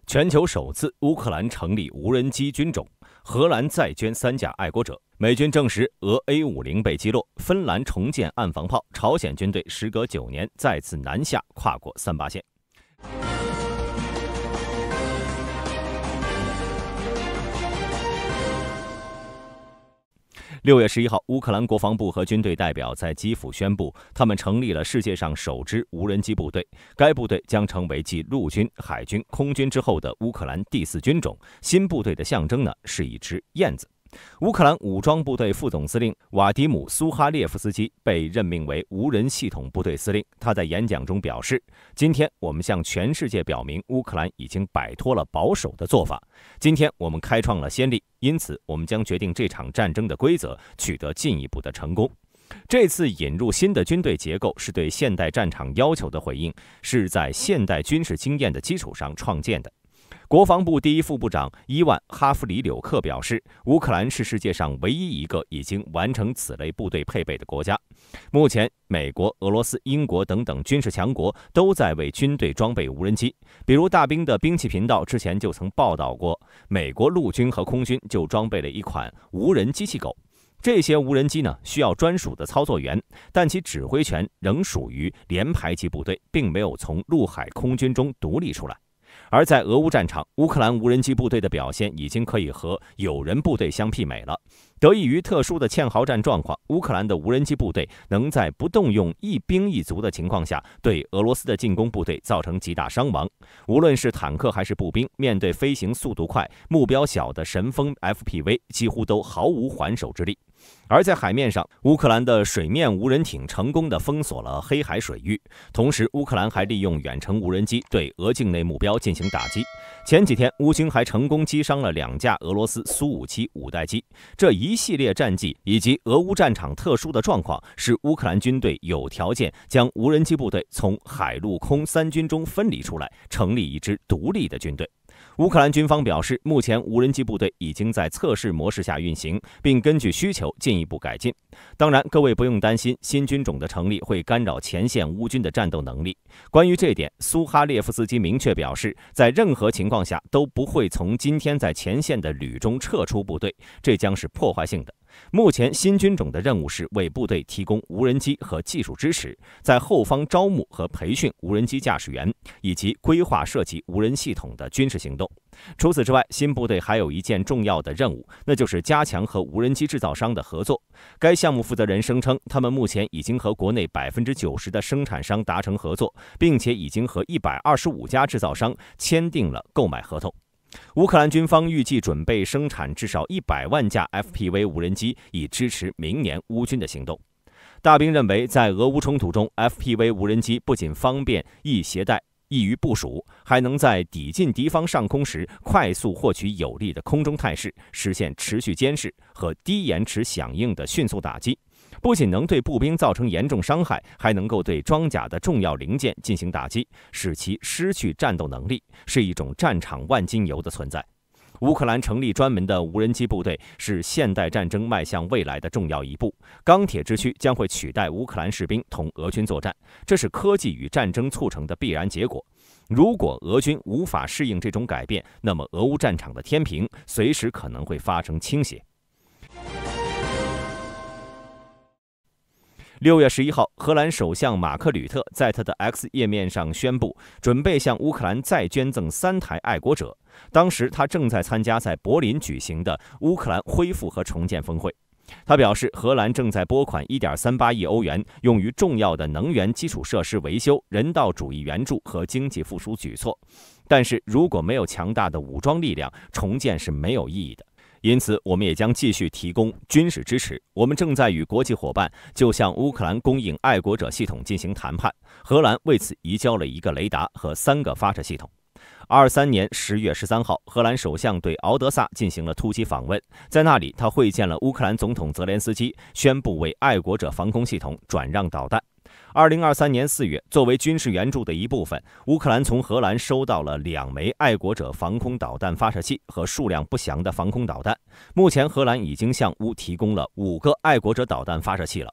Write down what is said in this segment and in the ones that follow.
全球首次，乌克兰成立无人机军种，荷兰再捐3架爱国者。美军证实俄 A50被击落，芬兰重建岸防炮，朝鲜军队时隔9年再次南下，跨过3八线。6月11号，乌克兰国防部和军队代表在基辅宣布，他们成立了世界上首支无人机部队。该部队将成为继陆军、海军、空军之后的乌克兰第4军种。新部队的象征呢，是一只燕子。乌克兰武装部队副总司令瓦迪姆·苏哈列夫斯基被任命为无人系统部队司令。他在演讲中表示：“今天我们向全世界表明，乌克兰已经摆脱了保守的做法。今天我们开创了先例，因此我们将决定这场战争的规则，取得进一步的成功。”这次引入新的军队结构是对现代战场要求的回应，是在现代军事经验的基础上创建的。国防部第1副部长伊万·哈夫里柳克表示，乌克兰是世界上唯一一个已经完成此类部队配备的国家。目前，美国、俄罗斯、英国等等军事强国都在为军队装备无人机。比如大兵的兵器频道之前就曾报道过，美国陆军和空军就装备了一款无人机器狗。这些无人机呢，需要专属的操作员，但其指挥权仍属于连排级部队，并没有从陆海空军中独立出来。而在俄乌战场，乌克兰无人机部队的表现已经可以和友人部队相媲美了。得益于特殊的堑壕战状况，乌克兰的无人机部队能在不动用一兵一卒的情况下，对俄罗斯的进攻部队造成极大伤亡。无论是坦克还是步兵，面对飞行速度快、目标小的神风 FPV， 几乎都毫无还手之力。而在海面上，乌克兰的水面无人艇成功地封锁了黑海水域，同时乌克兰还利用远程无人机对俄境内目标进行打击。前几天，乌军还成功击伤了2架俄罗斯苏57五代机。这一系列战绩以及俄乌战场特殊的状况，使乌克兰军队有条件将无人机部队从海陆空3军中分离出来，成立一支独立的军队。乌克兰军方表示，目前无人机部队已经在测试模式下运行，并根据需求进一步改进。当然，各位不用担心新军种的成立会干扰前线乌军的战斗能力。关于这点，苏哈列夫斯基明确表示，在任何情况下都不会从今天在前线的旅中撤出部队，这将是破坏性的。目前新军种的任务是为部队提供无人机和技术支持，在后方招募和培训无人机驾驶员，以及规划设计无人系统的军事行动。除此之外，新部队还有一件重要的任务，那就是加强和无人机制造商的合作。该项目负责人声称，他们目前已经和国内90%的生产商达成合作，并且已经和125家制造商签订了购买合同。乌克兰军方预计准备生产至少100万架 FPV 无人机，以支持明年乌军的行动。大兵认为，在俄乌冲突中 ，FPV 无人机不仅方便易携带、易于部署，还能在抵近敌方上空时快速获取有利的空中态势，实现持续监视和低延迟响应的迅速打击。不仅能对步兵造成严重伤害，还能够对装甲的重要零件进行打击，使其失去战斗能力，是一种战场万金油的存在。乌克兰成立专门的无人机部队，是现代战争迈向未来的重要一步。钢铁之躯将会取代乌克兰士兵同俄军作战，这是科技与战争促成的必然结果。如果俄军无法适应这种改变，那么俄乌战场的天平随时可能会发生倾斜。6月11号，荷兰首相马克吕特在他的 X 页面上宣布，准备向乌克兰再捐赠3台爱国者。当时他正在参加在柏林举行的乌克兰恢复和重建峰会。他表示，荷兰正在拨款1.38亿欧元，用于重要的能源基础设施维修、人道主义援助和经济复苏举措。但是，如果没有强大的武装力量，重建是没有意义的。因此，我们也将继续提供军事支持。我们正在与国际伙伴就向乌克兰供应爱国者系统进行谈判。荷兰为此移交了1个雷达和3个发射系统。23年10月13号，荷兰首相对敖德萨进行了突击访问，在那里他会见了乌克兰总统泽连斯基，宣布为爱国者防空系统转让导弹。2023年4月，作为军事援助的一部分，乌克兰从荷兰收到了2枚爱国者防空导弹发射器和数量不详的防空导弹。目前，荷兰已经向乌提供了5个爱国者导弹发射器了。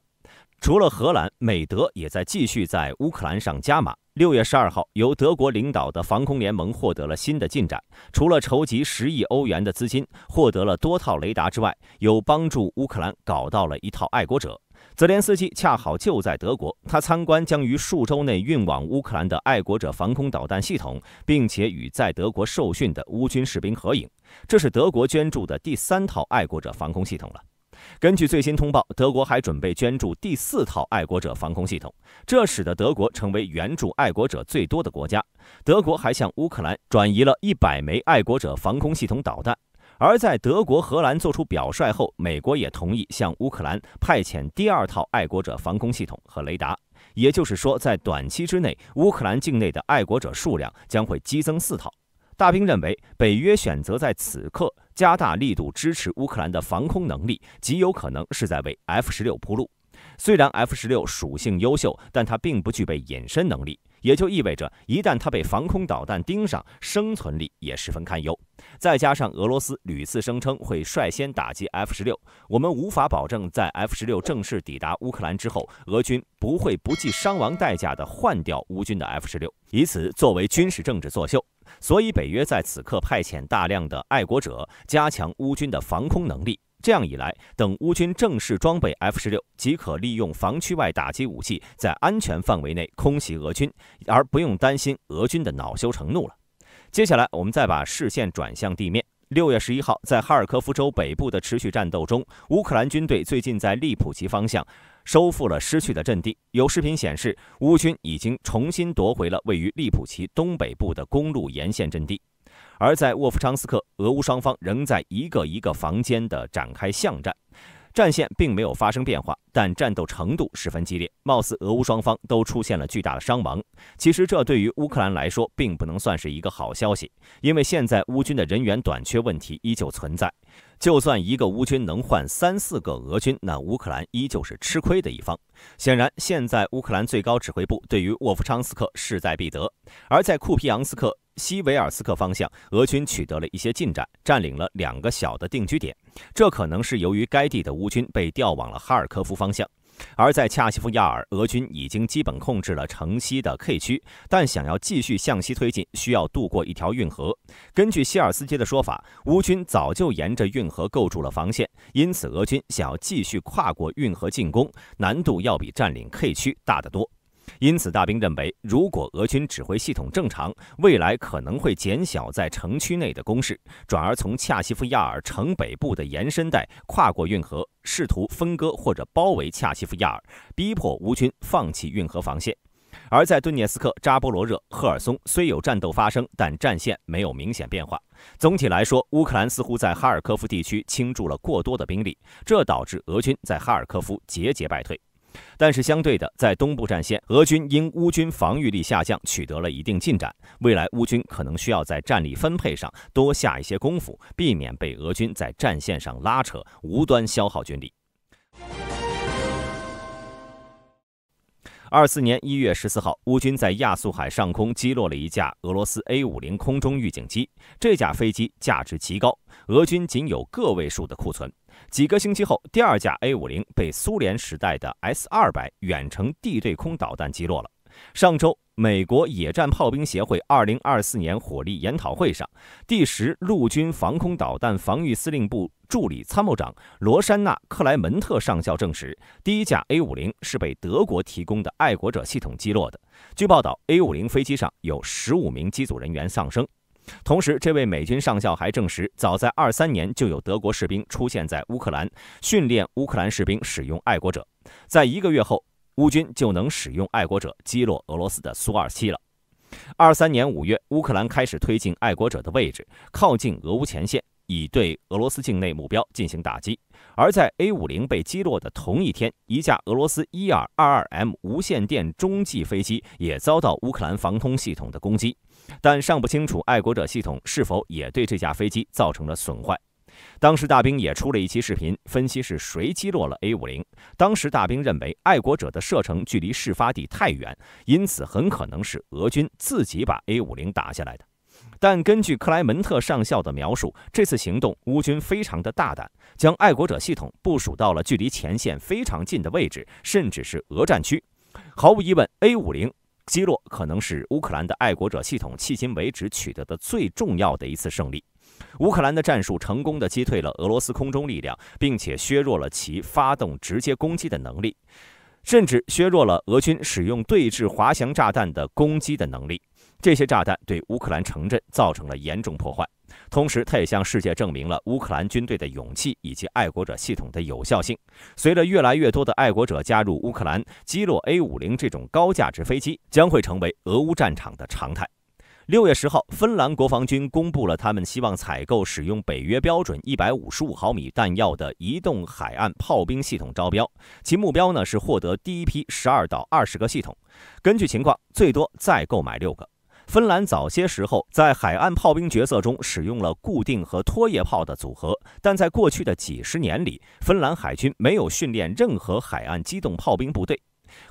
除了荷兰，美德也在继续在乌克兰上加码。6月12号，由德国领导的防空联盟获得了新的进展，除了筹集10亿欧元的资金，获得了多套雷达之外，又帮助乌克兰搞到了一套爱国者。泽连斯基恰好就在德国，他参观将于数周内运往乌克兰的爱国者防空导弹系统，并且与在德国受训的乌军士兵合影。这是德国捐助的第3套爱国者防空系统了。根据最新通报，德国还准备捐助第4套爱国者防空系统，这使得德国成为援助爱国者最多的国家。德国还向乌克兰转移了100枚爱国者防空系统导弹。而在德国、荷兰做出表率后，美国也同意向乌克兰派遣第2套爱国者防空系统和雷达。也就是说，在短期之内，乌克兰境内的爱国者数量将会激增4套。大兵认为，北约选择在此刻加大力度支持乌克兰的防空能力，极有可能是在为 F-16铺路。虽然 F-16属性优秀，但它并不具备隐身能力，也就意味着一旦它被防空导弹盯上，生存力也十分堪忧。再加上俄罗斯屡次声称会率先打击 F-16，我们无法保证在 F-16正式抵达乌克兰之后，俄军不会不计伤亡代价地换掉乌军的 F-16，以此作为军事政治作秀。所以北约在此刻派遣大量的爱国者，加强乌军的防空能力。这样一来，等乌军正式装备 F-16，即可利用防区外打击武器在安全范围内空袭俄军，而不用担心俄军的恼羞成怒了。接下来，我们再把视线转向地面。6月11号，在哈尔科夫州北部的持续战斗中，乌克兰军队最近在利普齐方向收复了失去的阵地。有视频显示，乌军已经重新夺回了位于利普齐东北部的公路沿线阵地。而在沃夫昌斯克，俄乌双方仍在一个一个房间地展开巷战。战线并没有发生变化，但战斗程度十分激烈，貌似俄乌双方都出现了巨大的伤亡。其实这对于乌克兰来说并不能算是一个好消息，因为现在乌军的人员短缺问题依旧存在。就算一个乌军能换3、4个俄军，那乌克兰依旧是吃亏的一方。显然，现在乌克兰最高指挥部对于沃夫昌斯克势在必得，而在库皮扬斯克、西维尔斯克方向，俄军取得了一些进展，占领了2个小的定居点。这可能是由于该地的乌军被调往了哈尔科夫方向。而在恰西夫亚尔，俄军已经基本控制了城西的 K 区，但想要继续向西推进，需要渡过一条运河。根据谢尔斯基的说法，乌军早就沿着运河构筑了防线，因此俄军想要继续跨过运河进攻，难度要比占领 K 区大得多。因此，大兵认为，如果俄军指挥系统正常，未来可能会减小在城区内的攻势，转而从恰西夫亚尔城北部的延伸带跨过运河，试图分割或者包围恰西夫亚尔，逼迫乌军放弃运河防线。而在顿涅斯克、扎波罗热、赫尔松虽有战斗发生，但战线没有明显变化。总体来说，乌克兰似乎在哈尔科夫地区倾注了过多的兵力，这导致俄军在哈尔科夫节节败退。但是相对的，在东部战线，俄军因乌军防御力下降，取得了一定进展。未来乌军可能需要在战力分配上多下一些功夫，避免被俄军在战线上拉扯，无端消耗军力。24年1月14号，乌军在亚速海上空击落了一架俄罗斯 A-50 空中预警机。这架飞机价值极高，俄军仅有个位数的库存。几个星期后，第2架 A-50 被苏联时代的 S-200远程地对空导弹击落了。上周，美国野战炮兵协会2024年火力研讨会上，第10陆军防空导弹防御司令部助理参谋长罗珊娜·克莱门特上校证实，第1架 A-50 是被德国提供的爱国者系统击落的。据报道 ，A-50 飞机上有15名机组人员丧生。同时，这位美军上校还证实，早在23年就有德国士兵出现在乌克兰，训练乌克兰士兵使用爱国者。在1个月后，乌军就能使用爱国者击落俄罗斯的苏27了。23年5月，乌克兰开始推进爱国者的位置，靠近俄乌前线，以对俄罗斯境内目标进行打击。而在 A-50 被击落的同一天，一架俄罗斯伊尔-22M 无线电中继飞机也遭到乌克兰防空系统的攻击，但尚不清楚爱国者系统是否也对这架飞机造成了损坏。当时大兵也出了一期视频，分析是谁击落了 A-50。当时大兵认为爱国者的射程距离事发地太远，因此很可能是俄军自己把 A-50 打下来的。但根据克莱门特上校的描述，这次行动乌军非常的大胆，将爱国者系统部署到了距离前线非常近的位置，甚至是俄战区。毫无疑问 ，A-50 击落可能是乌克兰的爱国者系统迄今为止取得的最重要的一次胜利。乌克兰的战术成功地击退了俄罗斯空中力量，并且削弱了其发动直接攻击的能力，甚至削弱了俄军使用对峙滑翔炸弹的攻击的能力。这些炸弹对乌克兰城镇造成了严重破坏，同时它也向世界证明了乌克兰军队的勇气以及爱国者系统的有效性。随着越来越多的爱国者加入乌克兰，击落 A50 这种高价值飞机将会成为俄乌战场的常态。6月10号，芬兰国防军公布了他们希望采购使用北约标准155毫米弹药的移动海岸炮兵系统招标，其目标呢是获得第一批12到20个系统，根据情况最多再购买6个。芬兰早些时候在海岸炮兵角色中使用了固定和拖曳炮的组合，但在过去的几十年里，芬兰海军没有训练任何海岸机动炮兵部队。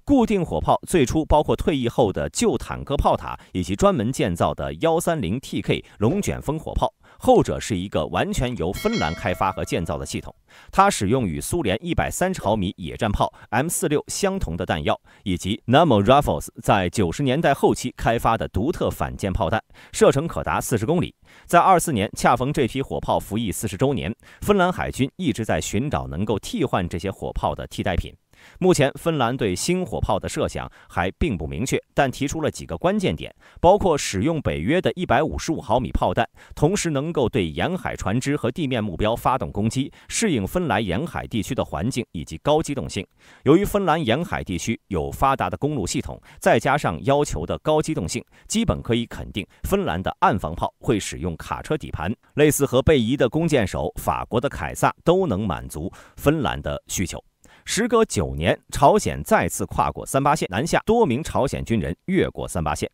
固定火炮最初包括退役后的旧坦克炮塔以及专门建造的130TK 龙卷风火炮，后者是一个完全由芬兰开发和建造的系统，它使用与苏联130毫米野战炮 M46 相同的弹药，以及 Namo Rifles 在90年代后期开发的独特反舰炮弹，射程可达40公里。在24年，恰逢这批火炮服役40周年，芬兰海军一直在寻找能够替换这些火炮的替代品。目前，芬兰对新火炮的设想还并不明确，但提出了几个关键点，包括使用北约的155毫米炮弹，同时能够对沿海船只和地面目标发动攻击，适应芬兰沿海地区的环境以及高机动性。由于芬兰沿海地区有发达的公路系统，再加上要求的高机动性，基本可以肯定，芬兰的岸防炮会使用卡车底盘，类似和贝夷的弓箭手、法国的凯撒都能满足芬兰的需求。时隔9年，朝鲜再次跨过38线南下，多名朝鲜军人越过38线。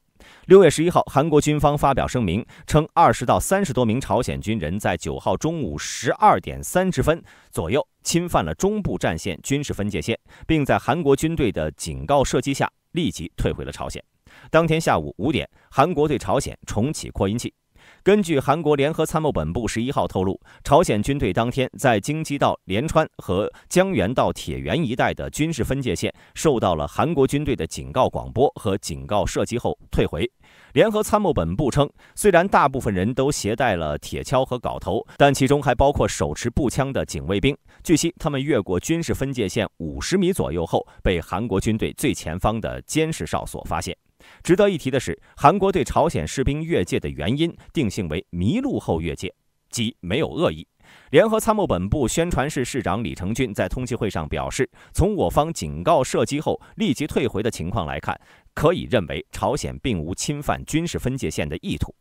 6月11号，韩国军方发表声明称，20到30多名朝鲜军人在9号中午12点30分左右侵犯了中部战线军事分界线，并在韩国军队的警告射击下立即退回了朝鲜。当天下午5点，韩国对朝鲜重启扩音器。根据韩国联合参谋本部11号透露，朝鲜军队当天在京畿道连川和江原道铁原一带的军事分界线受到了韩国军队的警告广播和警告射击后退回。联合参谋本部称，虽然大部分人都携带了铁锹和镐头，但其中还包括手持步枪的警卫兵。据悉，他们越过军事分界线50米左右后，被韩国军队最前方的监视哨所发现。值得一提的是，韩国对朝鲜士兵越界的原因定性为迷路后越界，即没有恶意。联合参谋本部宣传室室长李成俊在通气会上表示，从我方警告射击后立即退回的情况来看，可以认为朝鲜并无侵犯军事分界线的意图。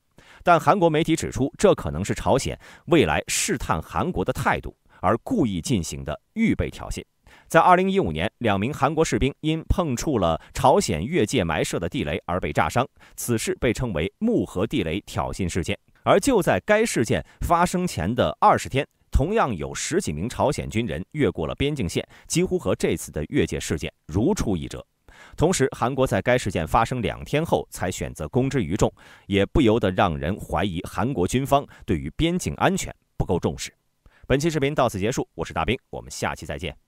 但韩国媒体指出，这可能是朝鲜未来试探韩国的态度而故意进行的预备挑衅。在2015年，2名韩国士兵因碰触了朝鲜越界埋设的地雷而被炸伤，此事被称为木盒地雷挑衅事件。而就在该事件发生前的20天，同样有10几名朝鲜军人越过了边境线，几乎和这次的越界事件如出一辙。同时，韩国在该事件发生2天后才选择公之于众，也不由得让人怀疑韩国军方对于边境安全不够重视。本期视频到此结束，我是大兵，我们下期再见。